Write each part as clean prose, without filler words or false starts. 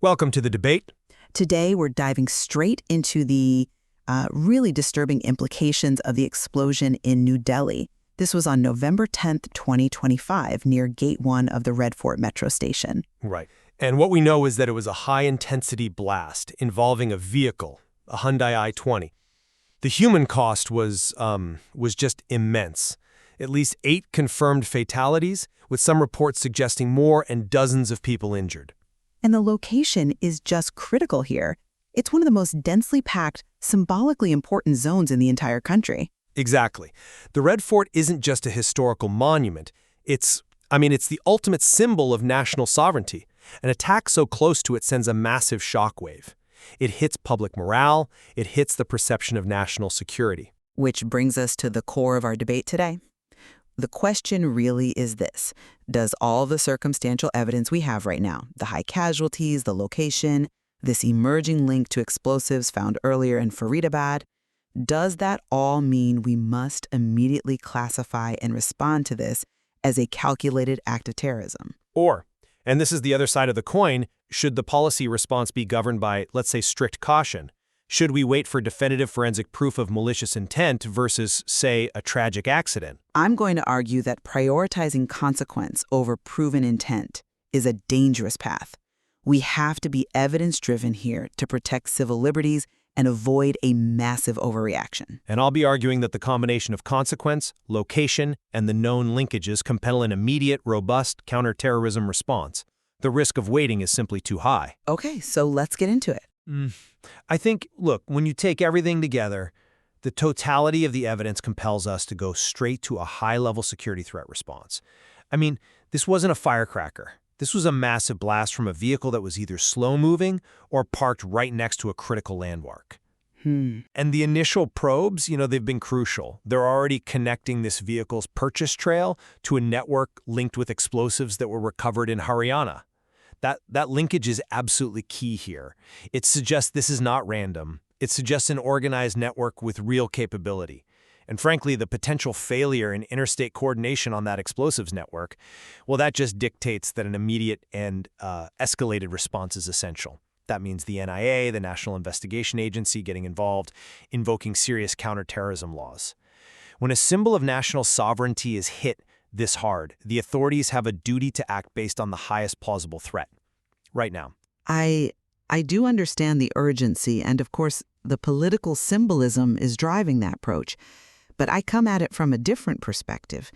Welcome to the debate. Today, we're diving straight into the really disturbing implications of the explosion in New Delhi. This was on November 10th, 2025, near Gate 1 of the Red Fort metro station. Right. And what we know is that it was a high-intensity blast involving a vehicle, a Hyundai i20. The human cost was just immense. At least 8 confirmed fatalities, with some reports suggesting more and dozens of people injured. And the location is just critical here. It's one of the most densely packed, symbolically important zones in the entire country. Exactly. The Red Fort isn't just a historical monument. It's the ultimate symbol of national sovereignty. An attack so close to it sends a massive shockwave. It hits public morale. It hits the perception of national security. Which brings us to the core of our debate today. The question really is this: does all the circumstantial evidence we have right now, the high casualties, the location, this emerging link to explosives found earlier in Faridabad, does that all mean we must immediately classify and respond to this as a calculated act of terrorism? Or, and this is the other side of the coin, should the policy response be governed by, let's say, strict caution? Should we wait for definitive forensic proof of malicious intent versus, say, a tragic accident? I'm going to argue that prioritizing consequence over proven intent is a dangerous path. We have to be evidence-driven here to protect civil liberties and avoid a massive overreaction. And I'll be arguing that the combination of consequence, location, and the known linkages compel an immediate, robust counterterrorism response. The risk of waiting is simply too high. Okay, so let's get into it. I think, look, when you take everything together, the totality of the evidence compels us to go straight to a high-level security threat response. I mean, this wasn't a firecracker. This was a massive blast from a vehicle that was either slow-moving or parked right next to a critical landmark. And the initial probes, they've been crucial. They're already connecting this vehicle's purchase trail to a network linked with explosives that were recovered in Haryana. That linkage is absolutely key here. It suggests this is not random. It suggests an organized network with real capability. And frankly, the potential failure in interstate coordination on that explosives network, well, that just dictates that an immediate and escalated response is essential. That means the NIA, the National Investigation Agency, getting involved, invoking serious counterterrorism laws. When a symbol of national sovereignty is hit this hard, the authorities have a duty to act based on the highest plausible threat. Right now. I do understand the urgency, and of course, the political symbolism is driving that approach. But I come at it from a different perspective.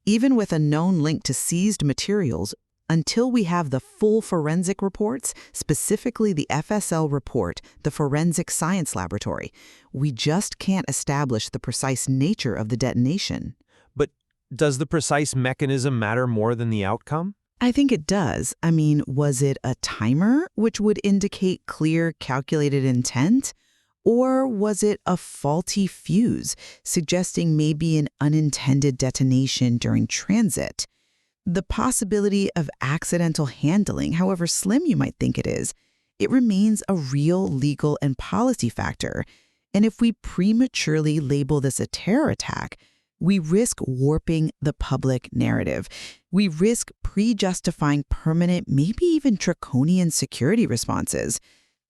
Even with a known link to seized materials, until we have the full forensic reports, specifically the FSL report, the Forensic Science Laboratory, we just can't establish the precise nature of the detonation. But does the precise mechanism matter more than the outcome? I think it does. I mean, was it a timer, which would indicate clear, calculated intent? Or was it a faulty fuse, suggesting maybe an unintended detonation during transit? The possibility of accidental handling, however slim you might think it is, it remains a real legal and policy factor. And if we prematurely label this a terror attack, we risk warping the public narrative. We risk pre-justifying permanent, maybe even draconian security responses.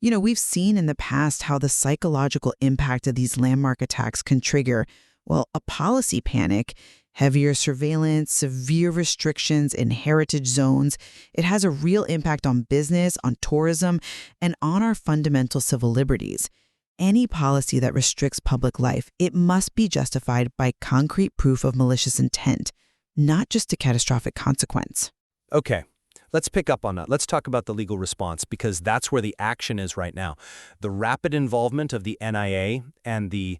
We've seen in the past how the psychological impact of these landmark attacks can trigger, a policy panic, heavier surveillance, severe restrictions in heritage zones. It has a real impact on business, on tourism, and on our fundamental civil liberties. Any policy that restricts public life, it must be justified by concrete proof of malicious intent, not just a catastrophic consequence. Okay, let's pick up on that. Let's talk about the legal response, because that's where the action is right now. The rapid involvement of the NIA and the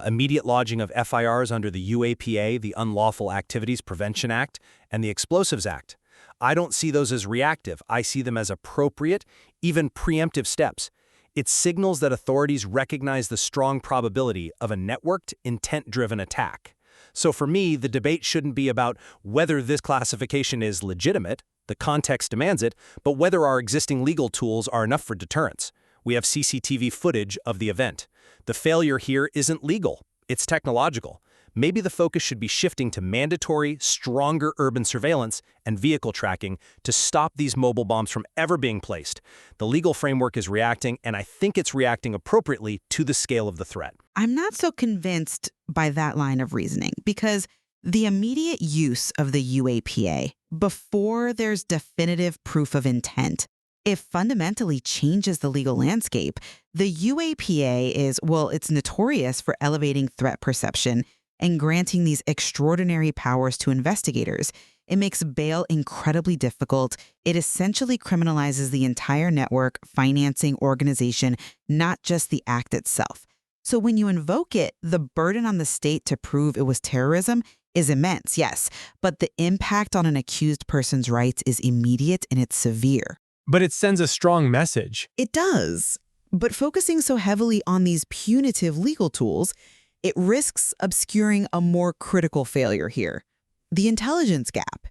immediate lodging of FIRs under the UAPA, the Unlawful Activities Prevention Act, and the Explosives Act. I don't see those as reactive. I see them as appropriate, even preemptive steps. It signals that authorities recognize the strong probability of a networked, intent-driven attack. So for me, the debate shouldn't be about whether this classification is legitimate, the context demands it, but whether our existing legal tools are enough for deterrence. We have CCTV footage of the event. The failure here isn't legal, it's technological. maybe the focus should be shifting to mandatory, stronger urban surveillance and vehicle tracking to stop these mobile bombs from ever being placed. The legal framework is reacting, and I think it's reacting appropriately to the scale of the threat. I'm not so convinced by that line of reasoning because the immediate use of the UAPA before there's definitive proof of intent, it fundamentally changes the legal landscape. The UAPA is, well, it's notorious for elevating threat perception and granting these extraordinary powers to investigators. It makes bail incredibly difficult. It essentially criminalizes the entire network, financing, organization, not just the act itself. So when you invoke it, the burden on the state to prove it was terrorism is immense, yes, but the impact on an accused person's rights is immediate and it's severe. But it sends a strong message. It does. But focusing so heavily on these punitive legal tools, it risks obscuring a more critical failure here: the intelligence gap.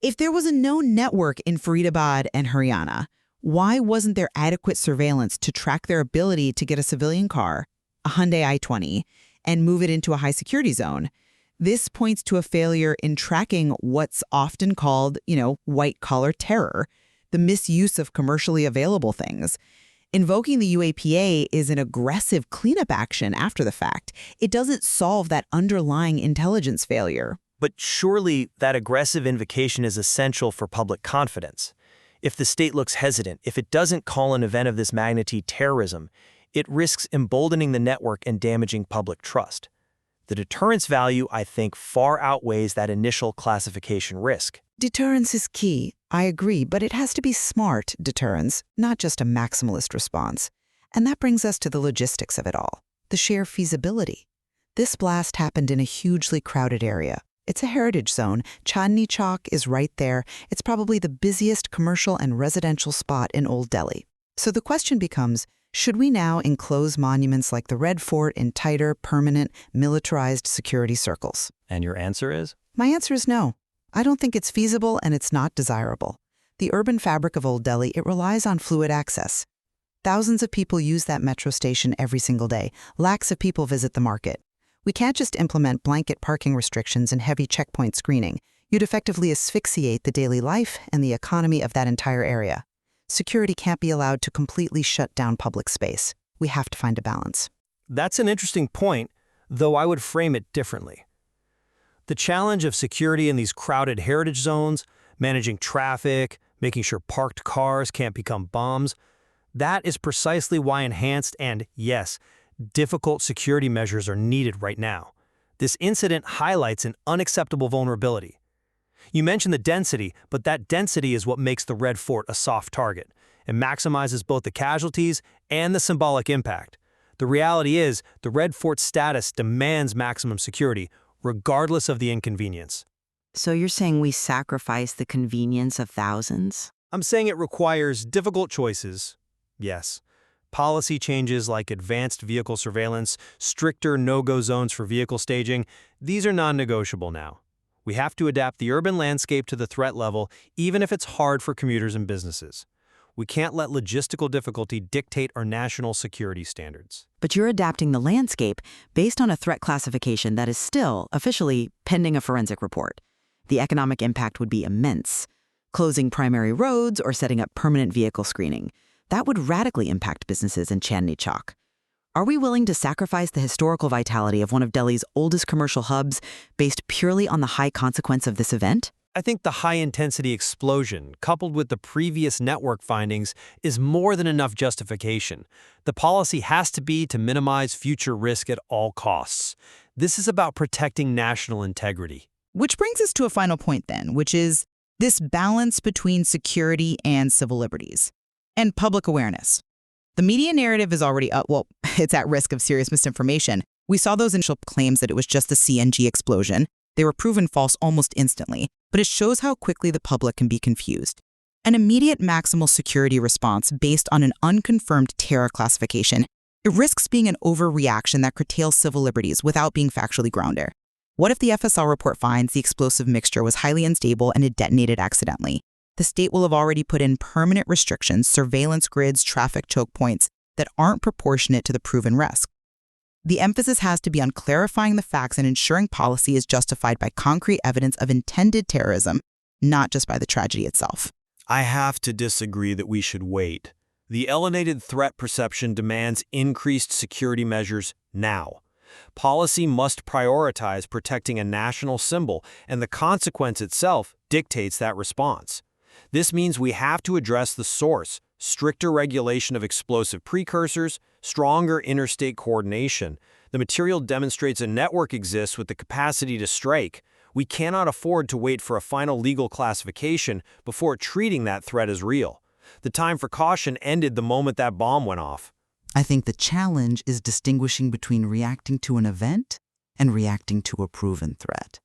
If there was a known network in Faridabad and Haryana, why wasn't there adequate surveillance to track their ability to get a civilian car, a Hyundai i20, and move it into a high-security zone? This points to a failure in tracking what's often called, white-collar terror, the misuse of commercially available things. Invoking the UAPA is an aggressive cleanup action after the fact. It doesn't solve that underlying intelligence failure. But surely that aggressive invocation is essential for public confidence. If the state looks hesitant, if it doesn't call an event of this magnitude terrorism, it risks emboldening the network and damaging public trust. The deterrence value, I think, far outweighs that initial classification risk. Deterrence is key, I agree, but it has to be smart deterrence, not just a maximalist response. And that brings us to the logistics of it all, the sheer feasibility. This blast happened in a hugely crowded area. It's a heritage zone. Chandni Chowk is right there. It's probably the busiest commercial and residential spot in Old Delhi. So the question becomes, should we now enclose monuments like the Red Fort in tighter, permanent, militarized security circles? And your answer is? My answer is no. I don't think it's feasible and it's not desirable. The urban fabric of Old Delhi, it relies on fluid access. Thousands of people use that metro station every single day. Lakhs of people visit the market. We can't just implement blanket parking restrictions and heavy checkpoint screening. You'd effectively asphyxiate the daily life and the economy of that entire area. Security can't be allowed to completely shut down public space. We have to find a balance. That's an interesting point, though I would frame it differently. The challenge of security in these crowded heritage zones, managing traffic, making sure parked cars can't become bombs, that is precisely why enhanced and, yes, difficult security measures are needed right now. This incident highlights an unacceptable vulnerability. You mentioned the density, but that density is what makes the Red Fort a soft target. It maximizes both the casualties and the symbolic impact. The reality is, the Red Fort's status demands maximum security, regardless of the inconvenience. So you're saying we sacrifice the convenience of thousands? I'm saying it requires difficult choices, yes. Policy changes like advanced vehicle surveillance, stricter no-go zones for vehicle staging, these are non-negotiable now. We have to adapt the urban landscape to the threat level, even if it's hard for commuters and businesses. We can't let logistical difficulty dictate our national security standards. But you're adapting the landscape based on a threat classification that is still, officially, pending a forensic report. The economic impact would be immense. Closing primary roads or setting up permanent vehicle screening. That would radically impact businesses in Chandni Chowk. Are we willing to sacrifice the historical vitality of one of Delhi's oldest commercial hubs based purely on the high consequence of this event? I think the high-intensity explosion, coupled with the previous network findings, is more than enough justification. The policy has to be to minimize future risk at all costs. This is about protecting national integrity. Which brings us to a final point then, which is this balance between security and civil liberties and public awareness. The media narrative is already it's at risk of serious misinformation. We saw those initial claims that it was just the CNG explosion. They were proven false almost instantly, but it shows how quickly the public can be confused. An immediate maximal security response based on an unconfirmed terror classification, it risks being an overreaction that curtails civil liberties without being factually grounded. What if the FSL report finds the explosive mixture was highly unstable and it detonated accidentally? The state will have already put in permanent restrictions, surveillance grids, traffic choke points that aren't proportionate to the proven risk. The emphasis has to be on clarifying the facts and ensuring policy is justified by concrete evidence of intended terrorism, not just by the tragedy itself. I have to disagree that we should wait. The elevated threat perception demands increased security measures now. Policy must prioritize protecting a national symbol, and the consequence itself dictates that response. This means we have to address the source, stricter regulation of explosive precursors, stronger interstate coordination. The material demonstrates a network exists with the capacity to strike. We cannot afford to wait for a final legal classification before treating that threat as real. The time for caution ended the moment that bomb went off. I think the challenge is distinguishing between reacting to an event and reacting to a proven threat.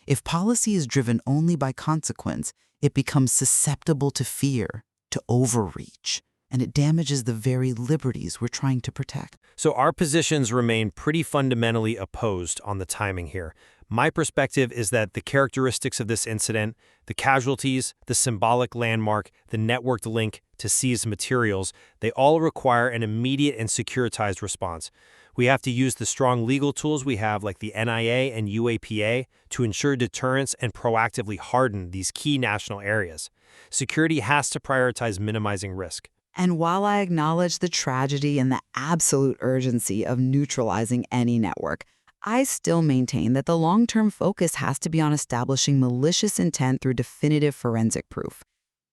If policy is driven only by consequence, it becomes susceptible to fear, to overreach, and it damages the very liberties we're trying to protect. So our positions remain pretty fundamentally opposed on the timing here. My perspective is that the characteristics of this incident, the casualties, the symbolic landmark, the networked link to seized materials, they all require an immediate and securitized response. We have to use the strong legal tools we have like the NIA and UAPA to ensure deterrence and proactively harden these key national areas. Security has to prioritize minimizing risk. And while I acknowledge the tragedy and the absolute urgency of neutralizing any network, I still maintain that the long-term focus has to be on establishing malicious intent through definitive forensic proof.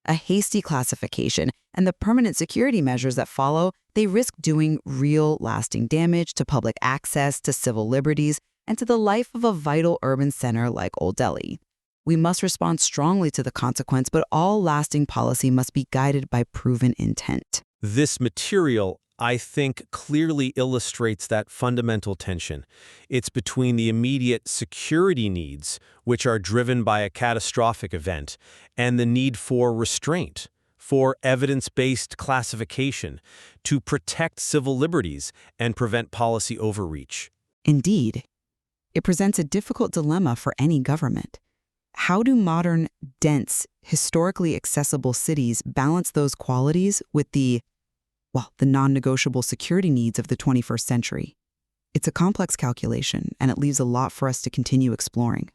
A hasty classification and the permanent security measures that follow, they risk doing real, lasting damage to public access, to civil liberties, and to the life of a vital urban center like Old Delhi. We must respond strongly to the consequence, but all lasting policy must be guided by proven intent. This material, I think, clearly illustrates that fundamental tension. It's between the immediate security needs, which are driven by a catastrophic event, and the need for restraint, for evidence-based classification, to protect civil liberties and prevent policy overreach. Indeed, it presents a difficult dilemma for any government. How do modern, dense, historically accessible cities balance those qualities with the non-negotiable security needs of the 21st century? It's a complex calculation, and it leaves a lot for us to continue exploring.